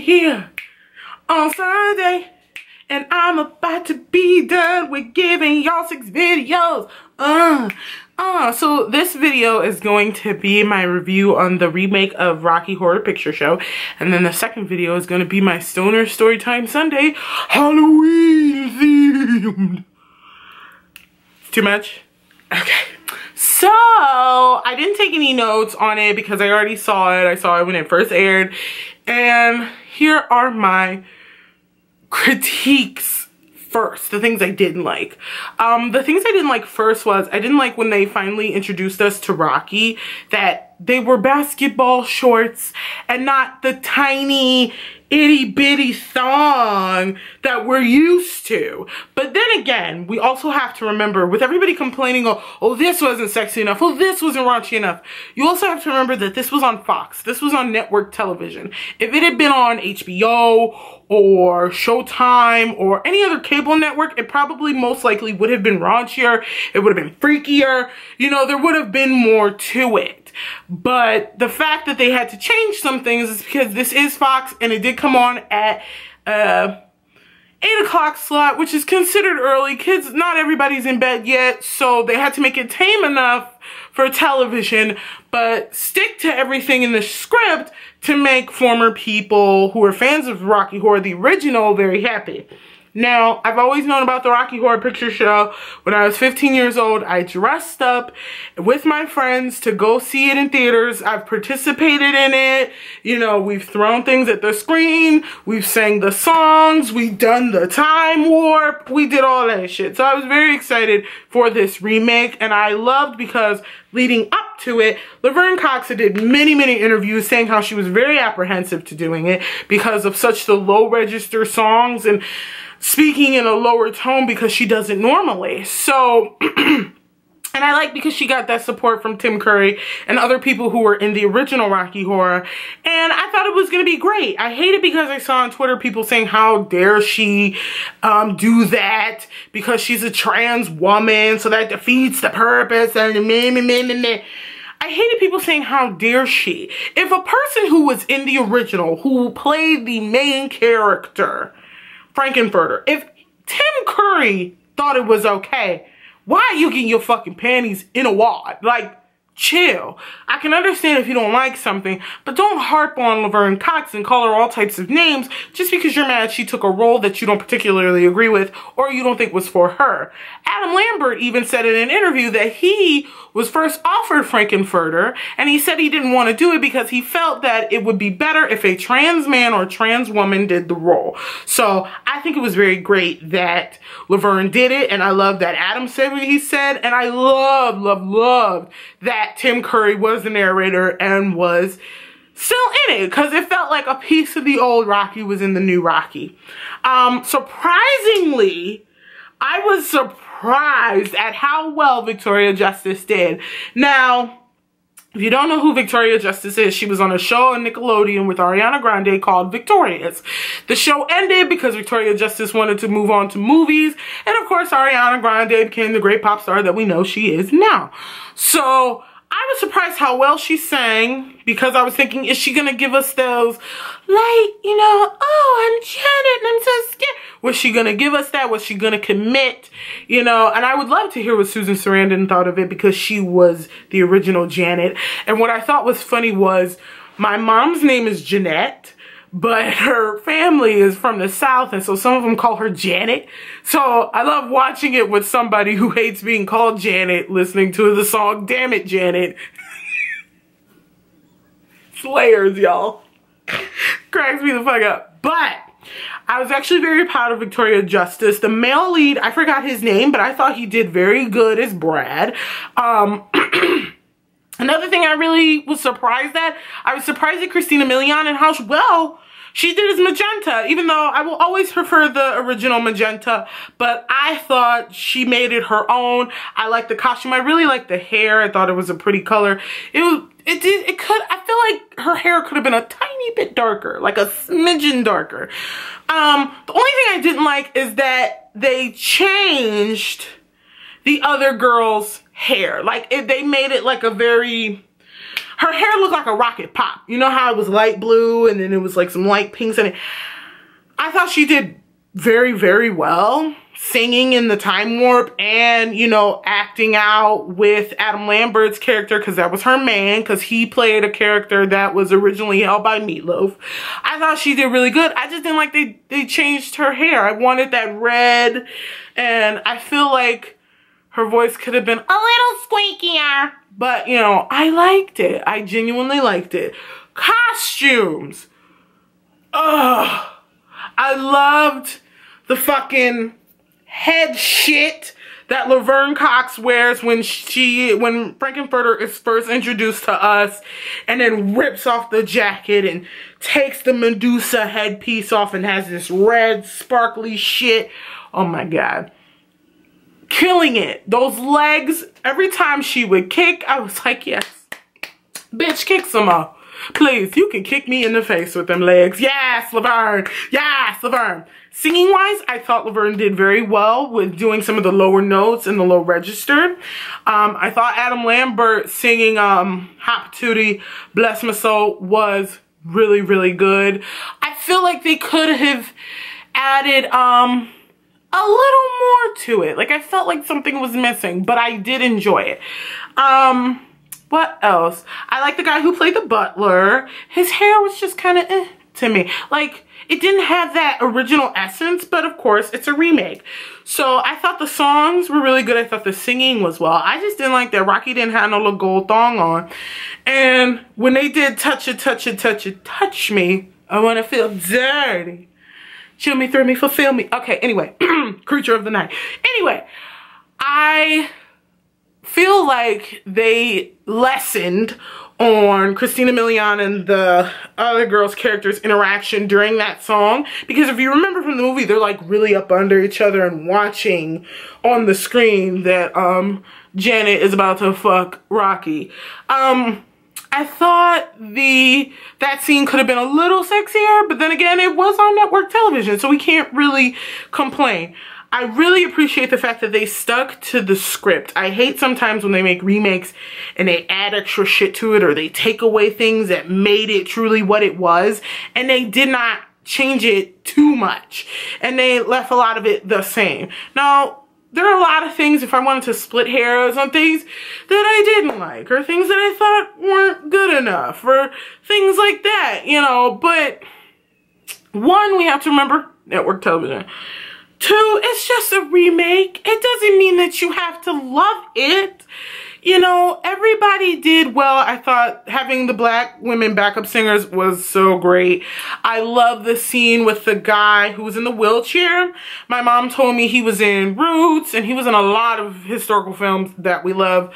here on Sunday, and I'm about to be done with giving y'all 6 videos. So this video is going to be my review on the remake of Rocky Horror Picture Show, and then the second video is going to be my Stoner Storytime Sunday Halloween themed. Too much? Okay. So, I didn't take any notes on it because I already saw it. I saw it when it first aired. And here are my critiques first, the things I didn't like. The things I didn't like first was, I didn't like when they finally introduced us to Rocky, that they were basketball shorts and not the tiny itty bitty thong that we're used to. But then again, we also have to remember, with everybody complaining, oh, this wasn't sexy enough, oh, this wasn't raunchy enough, you also have to remember that this was on Fox. This was on network television. If it had been on HBO or Showtime or any other cable network, it probably most likely would have been raunchier, it would have been freakier, you know, there would have been more to it. But the fact that they had to change some things is because this is Fox, and it did come on at 8 o'clock slot, which is considered early. Kids, not everybody's in bed yet, so they had to make it tame enough for television, but stick to everything in the script to make former people who are fans of Rocky Horror, the original, very happy. Now, I've always known about the Rocky Horror Picture Show. When I was 15 years old, I dressed up with my friends to go see it in theaters. I've participated in it. You know, we've thrown things at the screen. We've sang the songs. We've done the time warp. We did all that shit. So I was very excited for this remake, and I loved because leading up to it, Laverne Cox did many interviews saying how she was very apprehensive to doing it because of such the low register songs and speaking in a lower tone because she doesn't normally. So, and I like because she got that support from Tim Curry and other people who were in the original Rocky Horror, and I thought it was going to be great. I hate it because I saw on Twitter people saying, how dare she do that because she's a trans woman, so that defeats the purpose, and meh. I hated people saying, how dare she? If a person who was in the original, who played the main character, Frankenfurter, if Tim Curry thought it was okay, why are you getting your fucking panties in a wad? Like, chill. I can understand if you don't like something, but don't harp on Laverne Cox and call her all types of names just because you're mad she took a role that you don't particularly agree with or you don't think was for her. Adam Lambert even said in an interview that he was first offered Frankenfurter, and he said he didn't want to do it because he felt that it would be better if a trans man or trans woman did the role. So I think it was very great that Laverne did it, and I love that Adam said what he said, and I loved that Tim Curry was the narrator and was still in it because it felt like a piece of the old Rocky was in the new Rocky. Surprisingly, I was surprised at how well Victoria Justice did. Now, if you don't know who Victoria Justice is, she was on a show on Nickelodeon with Ariana Grande called Victorious. The show ended because Victoria Justice wanted to move on to movies, and of course Ariana Grande became the great pop star that we know she is now. So I was surprised how well she sang because I was thinking, is she gonna give us those, like, you know, oh, I'm Janet and I'm so scared. Was she gonna give us that? Was she gonna commit? You know, and I would love to hear what Susan Sarandon thought of it because she was the original Janet. And what I thought was funny was, my mom's name is Jeanette, but her family is from the South, and so some of them call her Janet. So I love watching it with somebody who hates being called Janet, listening to the song, Damn It, Janet. Slayers, y'all. Cracks me the fuck up. But I was actually very proud of Victoria Justice. The male lead, I forgot his name, but I thought he did very good as Brad. Another thing I really was surprised at, I was surprised at Christina Milian and how well she did as Magenta, even though I will always prefer the original Magenta, but I thought she made it her own. I liked the costume. I really liked the hair. I thought it was a pretty color. I feel like her hair could have been a tiny bit darker, like a smidgen darker. The only thing I didn't like is that they changed the other girl's hair. Like, they made it like a very, her hair looked like a rocket pop. You know how it was light blue and then it was like some light pinks in it. I thought she did very, very well singing in the time warp and, you know, acting out with Adam Lambert's character, because that was her man, because he played a character that was originally held by Meatloaf. I thought she did really good. I just didn't like they changed her hair. I wanted that red, and I feel like her voice could have been a little squeakier, but, you know, I liked it. I genuinely liked it. Costumes. Ugh. I loved the fucking head shit that Laverne Cox wears when Frankenfurter is first introduced to us, and then rips off the jacket and takes the Medusa headpiece off and has this red sparkly shit. Oh my God. Killing it. Those legs, every time she would kick, I was like, yes, bitch, kick some more. Please, you can kick me in the face with them legs. Yes, Laverne. Yes, Laverne. Singing wise, I thought Laverne did very well with doing some of the lower notes in the low register. I thought Adam Lambert singing Hot Patootie, Bless My Soul was really, really good. I feel like they could have added a little more to it. Like, I felt like something was missing, but I did enjoy it. What else? I like the guy who played the butler. His hair was just kind of to me. Like, it didn't have that original essence, but of course, it's a remake. So I thought the songs were really good. I thought the singing was well. I just didn't like that Rocky didn't have no little gold thong on. And when they did touch it, touch it, touch it, touch me, I want to feel dirty. Chill me, thrill me, fulfill me. Okay, anyway, creature of the night. Anyway, I feel like they lessened on Christina Milian and the other girl's characters' interaction during that song, because if you remember from the movie, they're like really up under each other and watching on the screen that Janet is about to fuck Rocky. I thought that scene could have been a little sexier, but then again, it was on network television, so we can't really complain. I really appreciate the fact that they stuck to the script. I hate sometimes when they make remakes and they add extra shit to it, or they take away things that made it truly what it was, and they did not change it too much, and they left a lot of it the same. Now, there are a lot of things, if I wanted to split hairs on things that I didn't like, or things that I thought weren't good enough, or things like that, you know, but one, we have to remember, network television. Two, it's just a remake. It doesn't mean that you have to love it. You know, everybody did well. I thought having the black women backup singers was so great. I love the scene with the guy who was in the wheelchair. My mom told me he was in Roots, and he was in a lot of historical films that we love.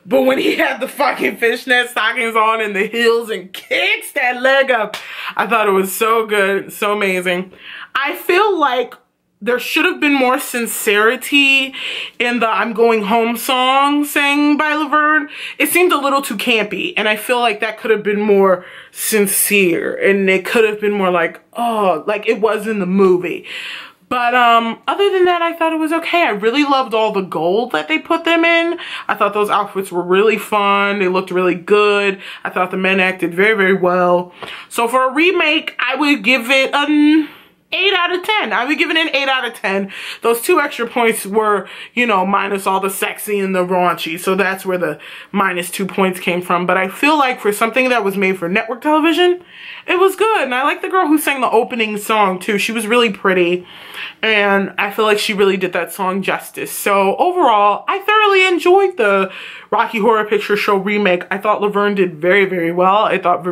But when he had the fucking fishnet stockings on and the heels and kicks that leg up, I thought it was so good, so amazing. I feel like there should have been more sincerity in the I'm Going Home song sang by Laverne. It seemed a little too campy, and I feel like that could have been more sincere, and it could have been more like, oh, like it was in the movie. But other than that, I thought it was okay. I really loved all the gold that they put them in. I thought those outfits were really fun. They looked really good. I thought the men acted very, very well. So for a remake, I would give it an 8 out of 10. I would give it an 8 out of 10. Those 2 extra points were, you know, minus all the sexy and the raunchy. So that's where the -2 points came from. But I feel like for something that was made for network television, it was good. And I like the girl who sang the opening song too. She was really pretty. And I feel like she really did that song justice. So overall, I thoroughly enjoyed the Rocky Horror Picture Show remake. I thought Laverne did very, very well. I thought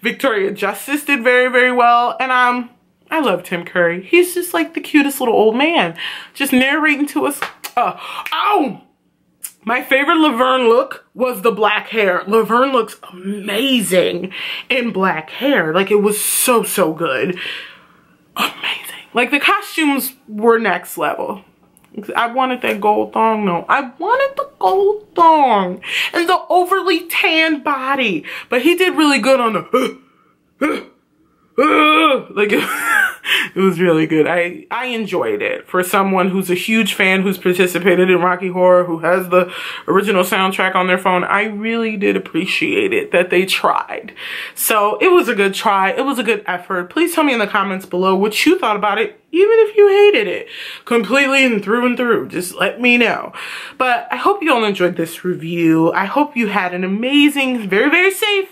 Victoria Justice did very, very well. And I love Tim Curry. He's just like the cutest little old man, just narrating to us. Oh, my favorite Laverne look was the black hair. Laverne looks amazing in black hair. Like, it was so, so good. Amazing. Like, the costumes were next level. I wanted that gold thong, no. I wanted the gold thong and the overly tan body. But he did really good on the like It was really good. I enjoyed it. For someone who's a huge fan, who's participated in Rocky Horror, who has the original soundtrack on their phone, I really did appreciate it that they tried. So it was a good try. It was a good effort. Please tell me in the comments below what you thought about it, even if you hated it completely and through. Just let me know. But I hope you all enjoyed this review. I hope you had an amazing, very, very safe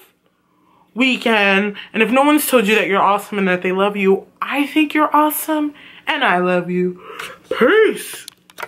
weekend. And if no one's told you that you're awesome and that they love you, I think you're awesome and I love you. Peace.